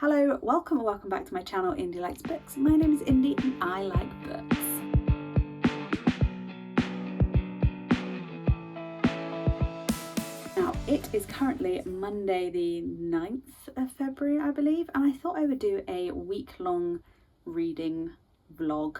Hello, welcome or welcome back to my channel, Indy Likes Books. My name is Indy and I like books. Now, it is currently Monday the 9th of February, I believe, and I thought I would do a week-long reading vlog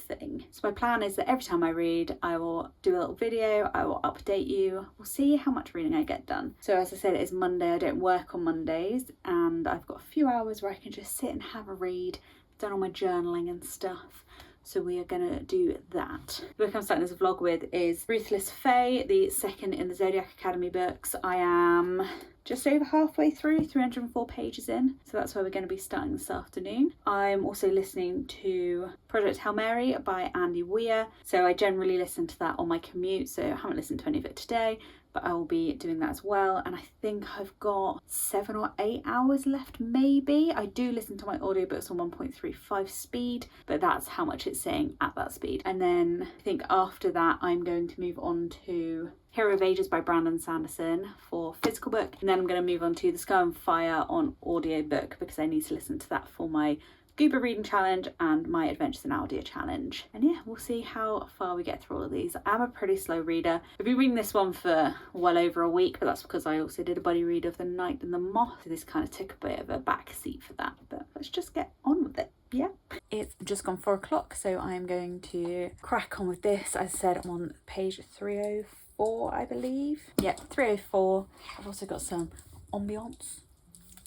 thing. So my plan is that every time I read, I will do a little video, I will update you, we'll see how much reading I get done. So as I said, it is Monday, I don't work on Mondays, and I've got a few hours where I can just sit and have a read, done all my journaling and stuff. So we are gonna do that. The book I'm starting this vlog with is Ruthless, the second in the Zodiac Academy books. I am just over halfway through, 304 pages in. So that's where we're going to be starting this afternoon. I'm also listening to Project Hail Mary by Andy Weir. So I generally listen to that on my commute. So I haven't listened to any of it today, but I will be doing that as well. And I think I've got 7 or 8 hours left, maybe. I do listen to my audiobooks on 1.35 speed, but that's how much it's saying at that speed. And then I think after that, I'm going to move on to Hero of Ages by Brandon Sanderson for physical book. And then I'm going to move on to The Sky on Fire on audiobook because I need to listen to that for my Goober reading challenge and my Adventures in Aeldia challenge. And yeah, we'll see how far we get through all of these. I'm a pretty slow reader. I've been reading this one for well over a week, but that's because I also did a buddy read of The Night and the Moth. So this kind of took a bit of a back seat for that, but let's just get on with it. Yeah, it's just gone 4 o'clock, so I'm going to crack on with this. As I said, I'm on page 304, I believe. Yeah, 304. I've also got some ambiance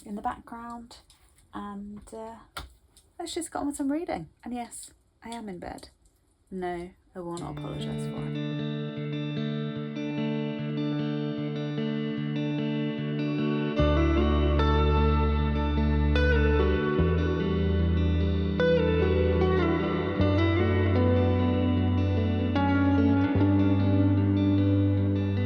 in the background, and let's just get on with some reading. And yes, I am in bed. No, I will not apologise for it.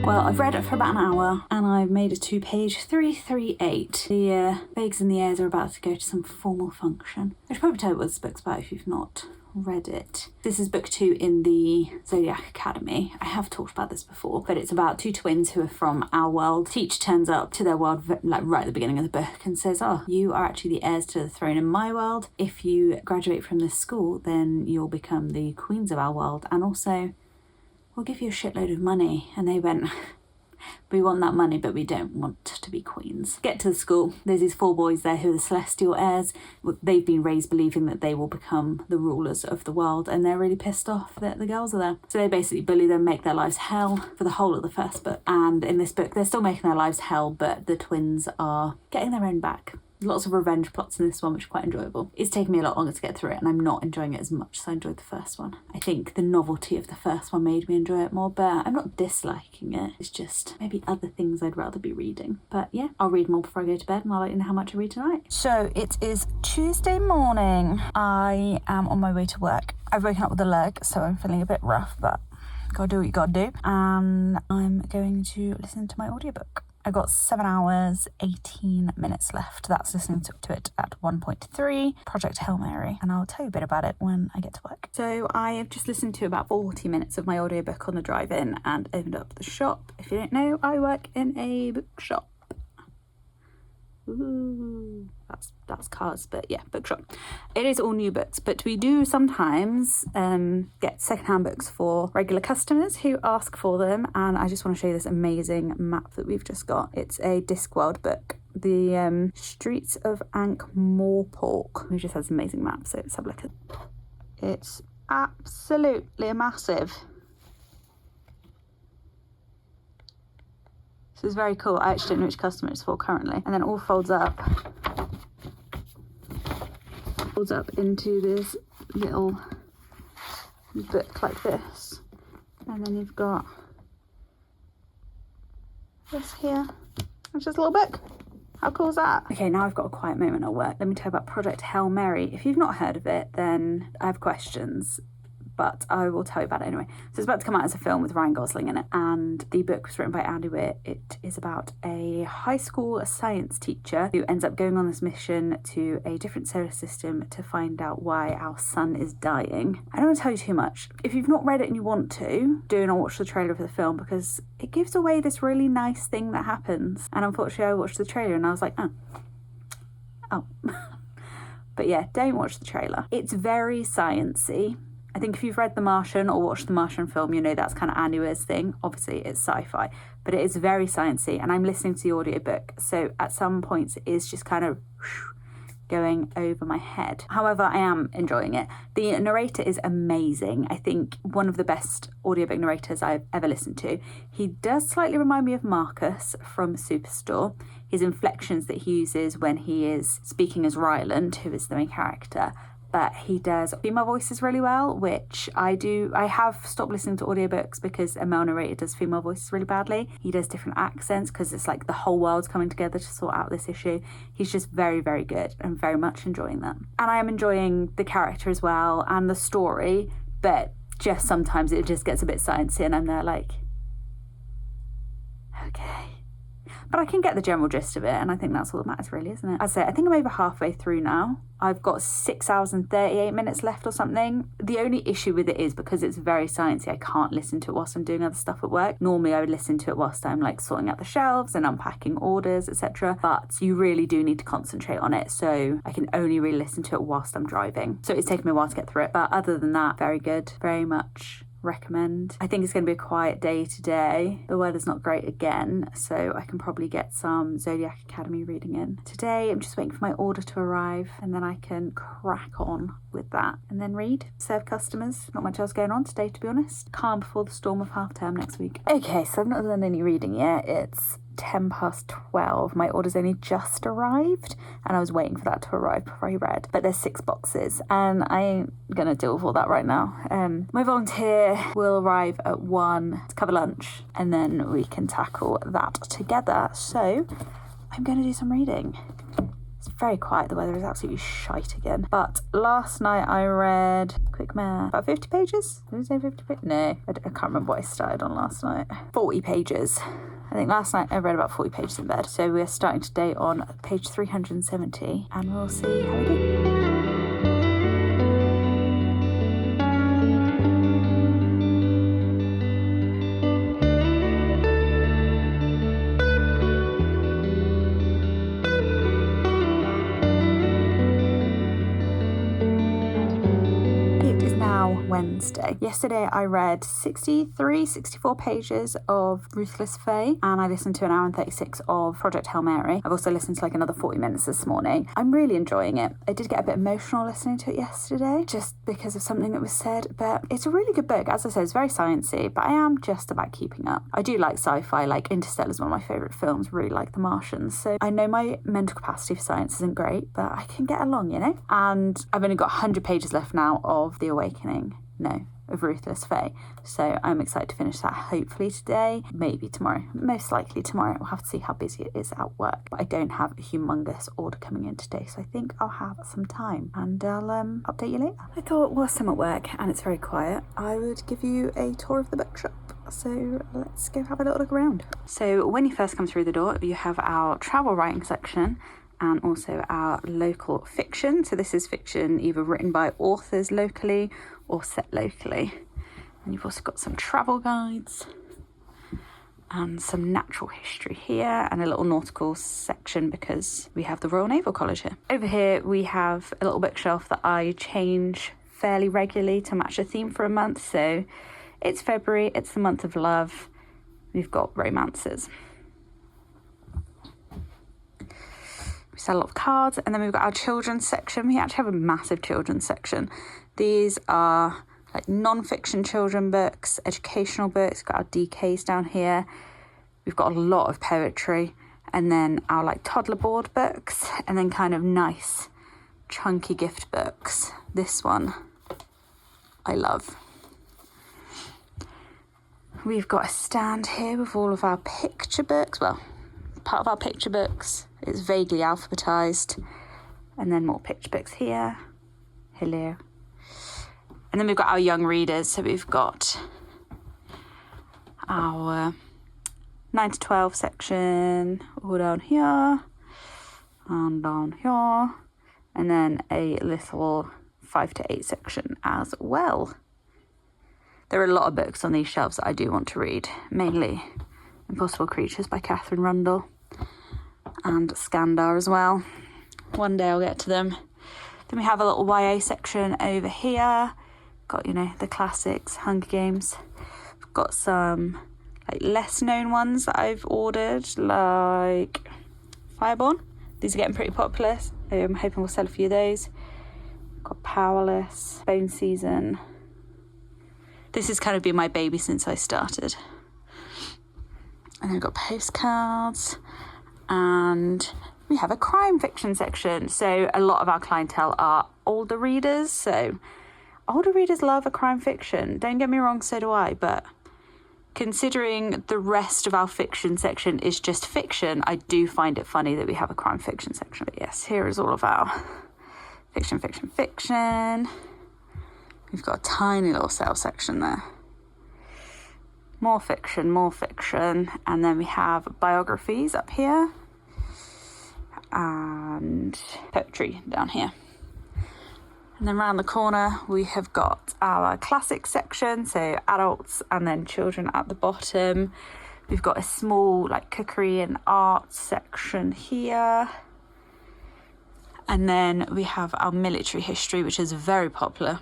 Well, I've read it for about an hour and I've made it to page 338. The Bakes and the Airs are about to go to some formal function. I should probably tell you what this book's about if you've not read it. This is book 2 in the Zodiac Academy. I have talked about this before, but it's about 2 twins who are from our world. Teacher turns up to their world like right at the beginning of the book and says, oh, you are actually the heirs to the throne in my world. If you graduate from this school, then you'll become the queens of our world, and also we'll give you a shitload of money. And they went, we want that money, but we don't want to be queens. Get to the school. There's these 4 boys there who are the celestial heirs. They've been raised believing that they will become the rulers of the world, and they're really pissed off that the girls are there. So they basically bully them, make their lives hell for the whole of the first book. And in this book, they're still making their lives hell, but the twins are getting their own back. Lots of revenge plots in this one, which are quite enjoyable. It's taken me a lot longer to get through it, and I'm not enjoying it as much as I enjoyed the first one. I think the novelty of the first one made me enjoy it more, but I'm not disliking it. It's just maybe other things I'd rather be reading. But yeah, I'll read more before I go to bed, and I'll let you know how much I read tonight. So it is Tuesday morning. I am on my way to work. I've woken up with a leg, so I'm feeling a bit rough, but gotta do what you gotta do. And I'm going to listen to my audiobook. I've got 7 hours, 18 minutes left. That's listening to it at 1.3, Project Hail Mary, and I'll tell you a bit about it when I get to work. So I have just listened to about 40 minutes of my audiobook on the drive-in and opened up the shop. If you don't know, I work in a bookshop. Ooh, that's cars, but yeah, bookshop. It is all new books, but we do sometimes get secondhand books for regular customers who ask for them, and I just want to show you this amazing map that we've just got. It's a Discworld book, the Streets of Ankh-Morpork. We just had this amazing map, so let's have a look at it. It's absolutely massive. This is very cool. I actually don't know which customer it's for currently. And then it all folds up. Folds up into this little book like this. And then you've got this here. It's just a little book. How cool is that? Okay, now I've got a quiet moment at work. Let me tell you about Project Hail Mary. If you've not heard of it, then I have questions, but I will tell you about it anyway. So it's about to come out as a film with Ryan Gosling in it, and the book was written by Andy Weir. It is about a high school science teacher who ends up going on this mission to a different solar system to find out why our sun is dying. I don't want to tell you too much. If you've not read it and you want to, do not watch the trailer for the film because it gives away this really nice thing that happens. And unfortunately I watched the trailer and I was like, oh. But yeah, don't watch the trailer. It's very sciencey. I think if you've read The Martian or watched the Martian film, you know that's kind of Andy Weir's thing. Obviously, it's sci-fi, but it is very sciencey, and I'm listening to the audiobook, so at some points it is just kind of going over my head. However, I am enjoying it. The narrator is amazing. I think one of the best audiobook narrators I've ever listened to. He does slightly remind me of Marcus from Superstore. His inflections that he uses when he is speaking as Ryland, who is the main character, but he does female voices really well, which I do. I have stopped listening to audiobooks because a male narrator does female voices really badly. He does different accents because it's like the whole world's coming together to sort out this issue. He's just very, very good, and very much enjoying them. And I am enjoying the character as well and the story, but just sometimes it just gets a bit sciencey and I'm there like, okay. But I can get the general gist of it, and I think that's all that matters really, isn't it? As I say, I think I'm over halfway through now. I've got 6 hours and 38 minutes left or something. The only issue with it is because it's very sciencey, I can't listen to it whilst I'm doing other stuff at work. Normally I would listen to it whilst I'm like sorting out the shelves and unpacking orders, etc. But you really do need to concentrate on it, so I can only really listen to it whilst I'm driving. So it's taken me a while to get through it, but other than that, very good. Very much recommend. I think it's going to be a quiet day today. The weather's not great again, so I can probably get some Zodiac Academy reading in. Today I'm just waiting for my order to arrive, and then I can crack on with that and then read, serve customers. Not much else going on today, to be honest. Calm before the storm of half term next week. Okay, so I've not done any reading yet. It's 12:10. My order's only just arrived, and I was waiting for that to arrive before I read. But there's 6 boxes, and I ain't gonna deal with all that right now. My volunteer will arrive at 1 to cover lunch, and then we can tackle that together. So I'm gonna do some reading. It's very quiet. The weather is absolutely shite again. But last night I read, quick math, about 50 pages? Did I say 50 pages? No, I can't remember what I started on last night. 40 pages. I think last night I read about 40 pages in bed. So we're starting today on page 370, and we'll see how we do. Wednesday. Yesterday I read 64 pages of Ruthless Fae, and I listened to an hour and 36 of Project Hail Mary. I've also listened to like another 40 minutes this morning. I'm really enjoying it. I did get a bit emotional listening to it yesterday just because of something that was said, but it's a really good book. As I said, it's very sciencey, but I am just about keeping up. I do like sci-fi, like Interstellar is one of my favourite films, really like The Martian, so I know my mental capacity for science isn't great, but I can get along, you know? And I've only got 100 pages left now of The Awakening. No, of Ruthless Fae. So I'm excited to finish that hopefully today, maybe tomorrow. Most likely tomorrow. We'll have to see how busy it is at work. But I don't have a humongous order coming in today, so I think I'll have some time, and I'll update you later. I thought whilst I'm at work and it's very quiet, I would give you a tour of the bookshop. So let's go have a little look around. So when you first come through the door, you have our travel writing section, and also our local fiction. So this is fiction either written by authors locally or set locally. And you've also got some travel guides and some natural history here, and a little nautical section because we have the Royal Naval College here. Over here we have a little bookshelf that I change fairly regularly to match a theme for a month. So it's February, it's the month of love. We've got romances. We sell a lot of cards, and then we've got our children's section. We actually have a massive children's section. These are like non-fiction children books, educational books. We've got our DKs down here. We've got a lot of poetry, and then our like toddler board books, and then kind of nice chunky gift books. This one I love. We've got a stand here with all of our picture books. Well, part of our picture books is vaguely alphabetized, and then more picture books here. Hello. And then we've got our young readers. So we've got our 9 to 12 section all down here and down here, and then a little 5 to 8 section as well. There are a lot of books on these shelves that I do want to read, mainly Impossible Creatures by Catherine Rundle and Skandar as well. One day I'll get to them. Then we have a little YA section over here. Got, you know, the classics, Hunger Games. We've got some like less known ones that I've ordered, like Fireborn. These are getting pretty popular. I'm hoping we'll sell a few of those. Got Powerless, Bone Season. This has kind of been my baby since I started. And then we've got postcards, and we have a crime fiction section. So a lot of our clientele are older readers. So older readers love a crime fiction. Don't get me wrong, so do I. But considering the rest of our fiction section is just fiction, I do find it funny that we have a crime fiction section. But yes, here is all of our fiction. We've got a tiny little sale section there. More fiction. And then we have biographies up here. And poetry down here. And then around the corner, we have got our classic section. So adults and then children at the bottom. We've got a small like cookery and art section here. And then we have our military history, which is very popular.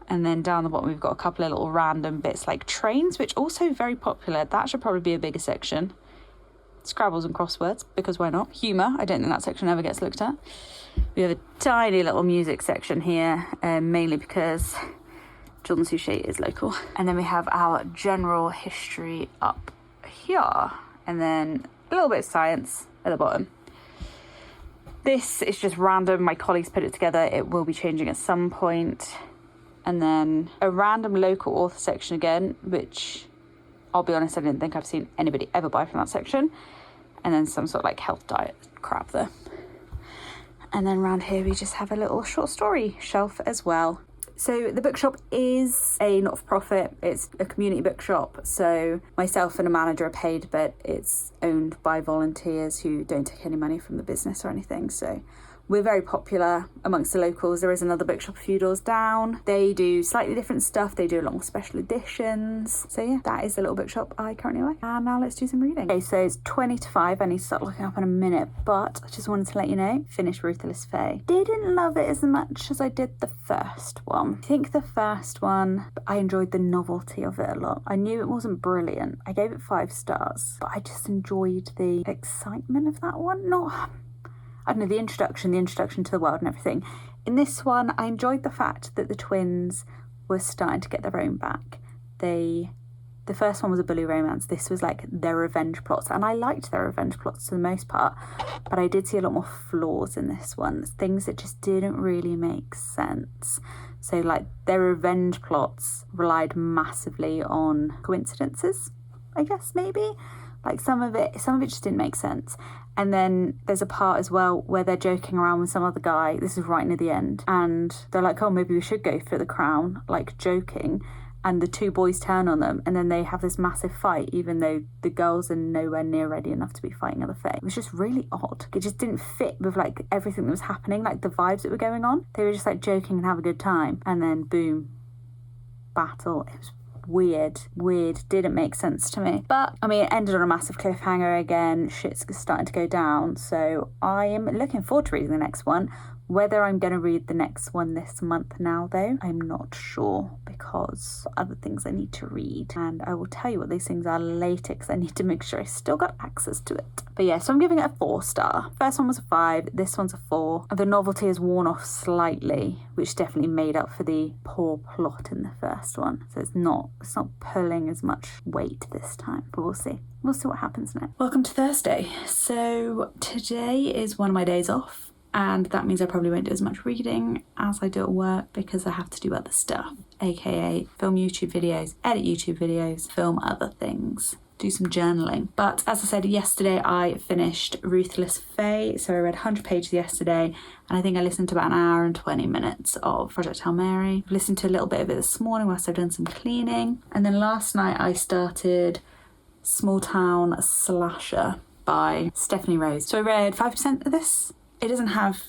And then down the bottom, we've got a couple of little random bits like trains, which also very popular. That should probably be a bigger section. Scrabbles and crosswords, because why not? Humour, I don't think that section ever gets looked at. We have a tiny little music section here, mainly because John Suchet is local. And then we have our general history up here. And then a little bit of science at the bottom. This is just random. My colleagues put it together. It will be changing at some point. And then a random local author section again, which I'll be honest, I didn't think I've seen anybody ever buy from that section. And then some sort of like health diet crap there. And then around here we just have a little short story shelf as well. So the bookshop is a not-for-profit. It's a community bookshop. So myself and a manager are paid, but it's owned by volunteers who don't take any money from the business or anything. So we're very popular amongst the locals. There is another bookshop a few doors down. They do slightly different stuff. They do a lot more special editions. So yeah, that is the little bookshop I currently like. And now let's do some reading. Okay, so it's 20 to 5. I need to start looking up in a minute, but I just wanted to let you know, finished Ruthless Fae. Didn't love it as much as I did the first one. I think the first one, I enjoyed the novelty of it a lot. I knew it wasn't brilliant. I gave it 5 stars, but I just enjoyed the excitement of that one. I don't know, the introduction to the world and everything. In this one, I enjoyed the fact that the twins were starting to get their own back. The first one was a bully romance. This was like their revenge plots, and I liked their revenge plots for the most part, but I did see a lot more flaws in this one, things that just didn't really make sense. So like their revenge plots relied massively on coincidences, I guess, maybe. Like some of it just didn't make sense. And then there's a part as well where they're joking around with some other guy. This is right near the end. And they're like, oh, maybe we should go for the crown, like joking. And the 2 boys turn on them, and then they have this massive fight, even though the girls are nowhere near ready enough to be fighting other Fae. It was just really odd. It just didn't fit with like everything that was happening, like the vibes that were going on. They were just like joking and have a good time. And then boom, battle. It was weird, didn't make sense to me. But I mean, it ended on a massive cliffhanger again. Shit's starting to go down, so I am looking forward to reading the next one. Whether I'm going to read the next one this month now, though, I'm not sure, because other things I need to read, and I will tell you what these things are later, because I need to make sure I still got access to it. But yeah, so I'm giving it a 4-star. First one was a 5, this one's a 4. The novelty has worn off slightly, which definitely made up for the poor plot in the first one. So it's not pulling as much weight this time, but we'll see. We'll see what happens next. Welcome to Thursday. So today is one of my days off. And that means I probably won't do as much reading as I do at work, because I have to do other stuff, aka film YouTube videos, edit YouTube videos, film other things, do some journaling. But as I said, yesterday I finished Ruthless Fae, so I read 100 pages yesterday, and I think I listened to about an hour and 20 minutes of Project Hail Mary. I've listened to a little bit of it this morning whilst I've done some cleaning. And then last night I started Small Town Slasher by Stephanie Rose. So I read 5% of this. It doesn't have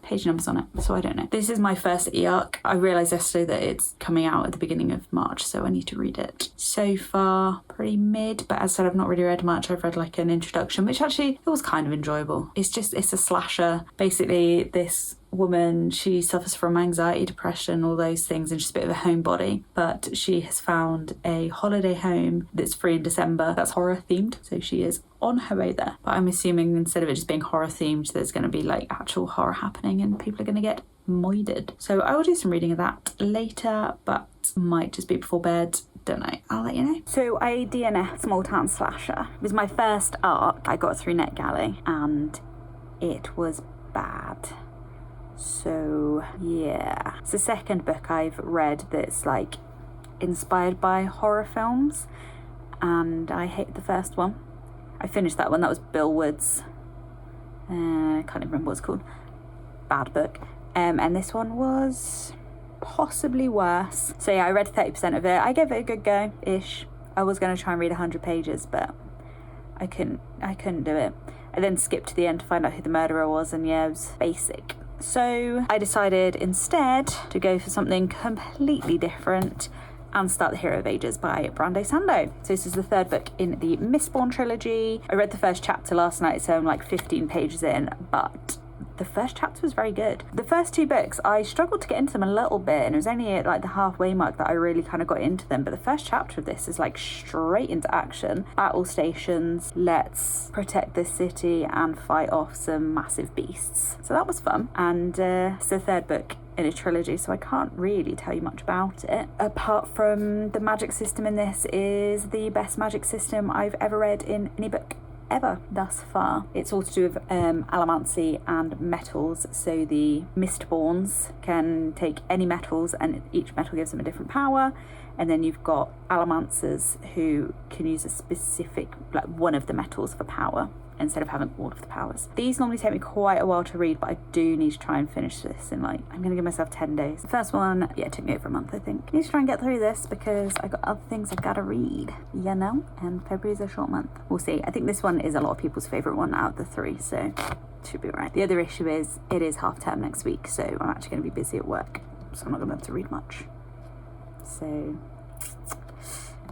page numbers on it, so I don't know. This is my first e-arc. I realised yesterday that it's coming out at the beginning of March, so I need to read it. So far, pretty mid, but as I said, I've not really read much. I've read like an introduction, which actually, it was kind of enjoyable. It's a slasher. Basically, this woman. She suffers from anxiety, depression, all those things, and she's a bit of a homebody. But she has found a holiday home that's free in December that's horror themed. So she is on her way there. But I'm assuming instead of it just being horror themed, there's going to be like actual horror happening and people are going to get moided. So I will do some reading of that later, but might just be before bed. Don't know. I'll let you know. So I DNF Small Town Slasher. It was my first arc I got through NetGalley and it was bad. So yeah. It's the second book I've read that's like inspired by horror films and I hate the first one. I finished that one. That was Bill Wood's. I can't even remember what it's called. Bad book. And this one was possibly worse. So yeah, I read 30% of it. I gave it a good go-ish. I was going to try and read 100 pages, but I couldn't do it. I then skipped to the end to find out who the murderer was, and yeah, it was basic. So I decided instead to go for something completely different and start The Hero of Ages by Brando Sando. So this is the third book in the Mistborn trilogy. I read the first chapter last night, so I'm like 15 pages in, but the first chapter was very good. The first two books, I struggled to get into them a little bit, and it was only at like the halfway mark that I really kind of got into them. But the first chapter of this is like straight into action. Battle stations, let's protect this city and fight off some massive beasts. So that was fun. And it's the third book in a trilogy, so I can't really tell you much about it. Apart from the magic system in this is the best magic system I've ever read in any book ever thus far. It's all to do with allomancy and metals. So the Mistborns can take any metals and each metal gives them a different power. And then you've got allomancers who can use a specific, like one of the metals for power instead of having all of the powers. These normally take me quite a while to read, but I do need to try and finish this in like, I'm going to give myself 10 days. The first one, yeah, it took me over a month, I think. I need to try and get through this because I got other things I gotta read, you know? And February's a short month. We'll see. I think this one is a lot of people's favourite one out of the three, so should be right. The other issue is it is half term next week, so I'm actually going to be busy at work, so I'm not going to be able to read much. So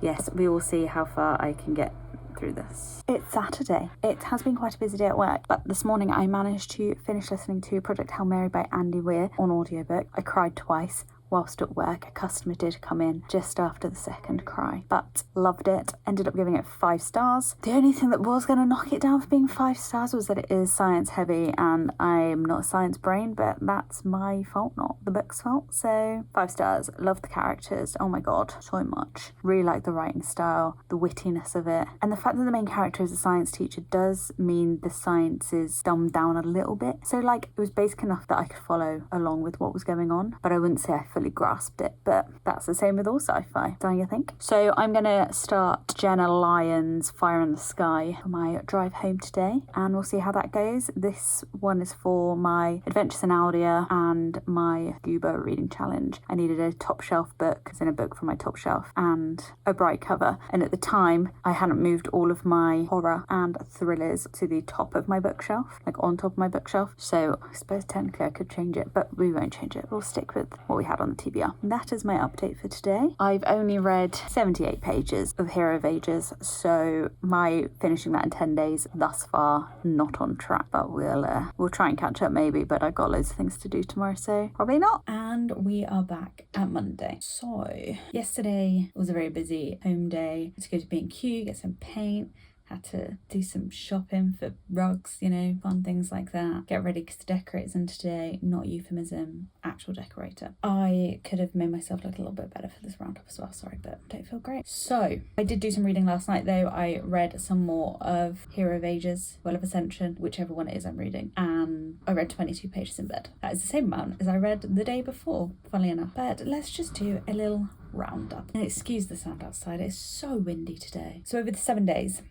yes, we will see how far I can get through this. It's Saturday. It has been quite a busy day at work, but this morning I managed to finish listening to Project Hail Mary by Andy Weir on audiobook. I cried twice whilst at work. A customer did come in just after the second cry, but loved it. Ended up giving it 5 stars. The only thing that was going to knock it down for being 5 stars was that it is science heavy, and I'm not a science brain, but that's my fault, not the book's fault. So 5 stars. Love the characters. Oh my god, so much. Really like the writing style, the wittiness of it, and the fact that the main character is a science teacher does mean the science is dumbed down a little bit. So like, it was basic enough that I could follow along with what was going on, but I wouldn't say I fully grasped it. But that's the same with all sci-fi, don't you think? So I'm gonna start Jenn Lyons' Fire in the Sky for my drive home today, and we'll see how that goes. This one is for my Adventures in Aeldia and my Goober reading challenge. I needed a top shelf book, as in a book from my top shelf, and a bright cover, and at the time I hadn't moved all of my horror and thrillers to the top of my bookshelf, like on top of my bookshelf. So I suppose technically I could change it, but we won't change it. We'll stick with what we had on the TBR. And that is my update for today. I've only read 78 pages of Hero of Ages, so my finishing that in 10 days thus far, not on track, but we'll try and catch up maybe, but I've got loads of things to do tomorrow, so probably not. And we are back at Monday. So yesterday was a very busy home day. I had to go to B&Q, get some paint, had to do some shopping for rugs, you know, fun things like that. Get ready because the decorator's in today, not euphemism, actual decorator. I could have made myself look a little bit better for this roundup as well, sorry, but I don't feel great. So I did do some reading last night though. I read some more of Hero of Ages, Well of Ascension, whichever one it is I'm reading, and I read 22 pages in bed. That is the same amount as I read the day before, funnily enough. But let's just do a little roundup. And excuse the sound outside, it's so windy today. So over the 7 days,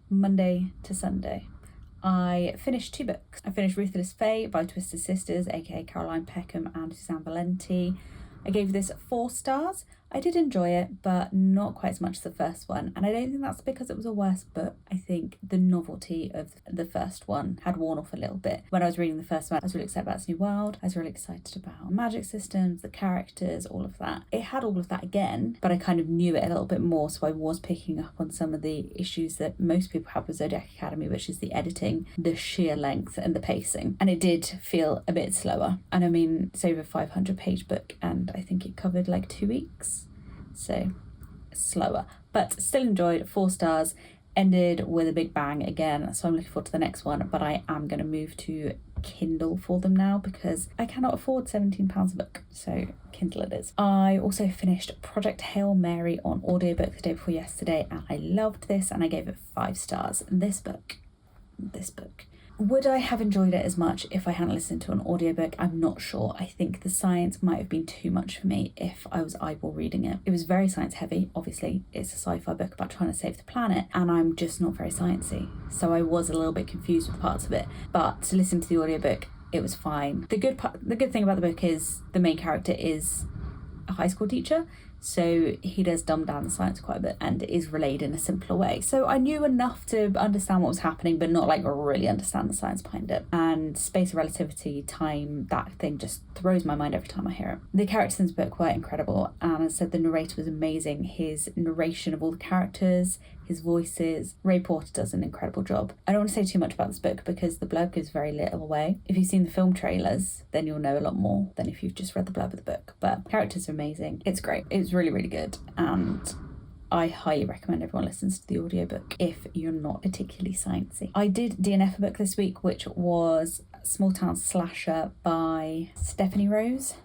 Monday to Sunday, I finished 2 books. I finished Ruthless by Twisted Sisters, aka Caroline Peckham and Suzanne Valenti. I gave this 4 stars. I did enjoy it, but not quite as much as the first one. And I don't think that's because it was a worse book. I think the novelty of the first one had worn off a little bit. When I was reading the first one, I was really excited about its new world. I was really excited about magic systems, the characters, all of that. It had all of that again, but I kind of knew it a little bit more, so I was picking up on some of the issues that most people have with Zodiac Academy, which is the editing, the sheer length and the pacing. And it did feel a bit slower. And I mean, it's over a 500-page book, and I think it covered like 2 weeks. So slower, but still enjoyed. 4 stars. Ended with a big bang again, so I'm looking forward to the next one, but I am going to move to Kindle for them now because I cannot afford £17 a book, so Kindle it is. I also finished Project Hail Mary on audiobook the day before yesterday, and I loved this and I gave it 5 stars. This book, would I have enjoyed it as much if I hadn't listened to an audiobook? I'm not sure. I think the science might have been too much for me if I was eyeball reading it. It was very science heavy. Obviously, it's a sci-fi book about trying to save the planet, and I'm just not very sciencey. So I was a little bit confused with parts of it. But to listen to the audiobook, it was fine. The good thing about the book is the main character is a high school teacher, so he does dumb down the science quite a bit and is relayed in a simpler way. So I knew enough to understand what was happening, but not like really understand the science behind it. And space relativity, time, that thing just throws my mind every time I hear it. The characters in this book were incredible, and as I said, the narrator was amazing. His narration of all the characters, his voices, Ray Porter does an incredible job. I don't want to say too much about this book because the blurb gives very little away. If you've seen the film trailers, then you'll know a lot more than if you've just read the blurb of the book. But characters are amazing. It's great. It's really, really good. And I highly recommend everyone listens to the audiobook if you're not particularly sciencey. I did DNF a book this week, which was Small Town Slasher by Stephanie Rose.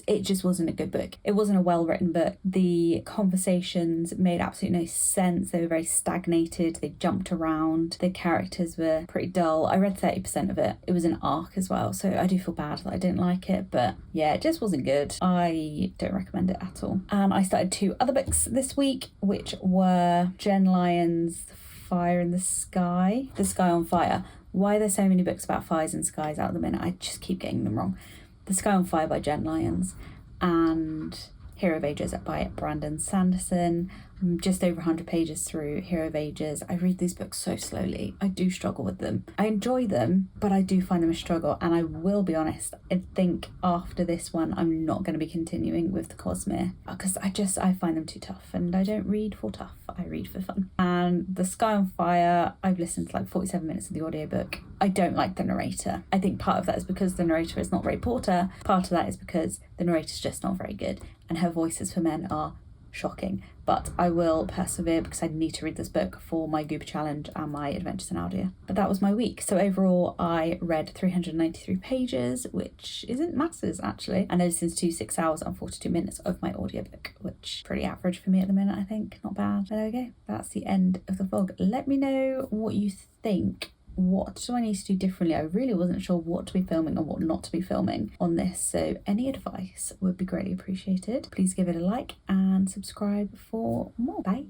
It just wasn't a good book. It wasn't a well-written book. The conversations made absolutely no sense. They were very stagnated. They jumped around. The characters were pretty dull. I read 30% of it. It was an arc as well, so I do feel bad that I didn't like it, but yeah, it just wasn't good. I don't recommend it at all. And I started 2 other books this week, which were Jenn Lyons' Fire in the Sky. The Sky on Fire. Why are there so many books about fires and skies out at the minute? I just keep getting them wrong. The Sky on Fire by Jenn Lyons and Hero of Ages by Brandon Sanderson. I'm just over 100 pages through Hero of Ages. I read these books so slowly. I do struggle with them. I enjoy them, but I do find them a struggle. And I will be honest, I think after this one, I'm not going to be continuing with the Cosmere because I find them too tough, and I don't read for tough. I read for fun. And The Sky on Fire, I've listened to like 47 minutes of the audiobook. I don't like the narrator. I think part of that is because the narrator is not Ray Porter. Part of that is because the narrator's just not very good, and her voices for men are shocking. But I will persevere because I need to read this book for my Goober challenge and my adventures in Aeldia. But that was my week. So overall I read 393 pages, which isn't masses actually, and I listened to 6 hours and 42 minutes of my audiobook, which is pretty average for me at the minute, I think. Not bad. But there we go. That's the end of the vlog. Let me know what you think. What do I need to do differently? I really wasn't sure what to be filming and what not to be filming on this, so any advice would be greatly appreciated. Please give it a like and subscribe for more. Bye.